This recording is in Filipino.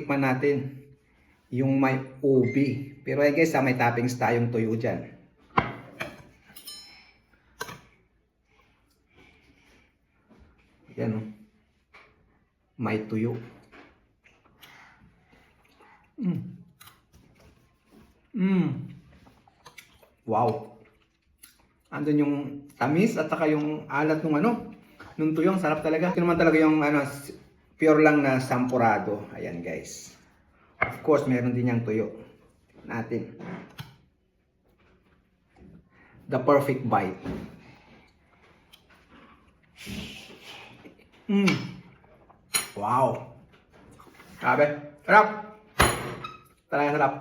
tikman natin yung may ubi. Pero guys, may toppings tayong tuyo dyan. Yan o. May tuyo. Wow. Andun yung tamis at saka yung alat ng nung tuyo. Ang sarap talaga. Ito naman talaga yung pure lang na sampurado. Ayan guys. Of course, meron din yung tuyo natin. The perfect bite. Wow. Grabe. Sarap. Talaga sarap.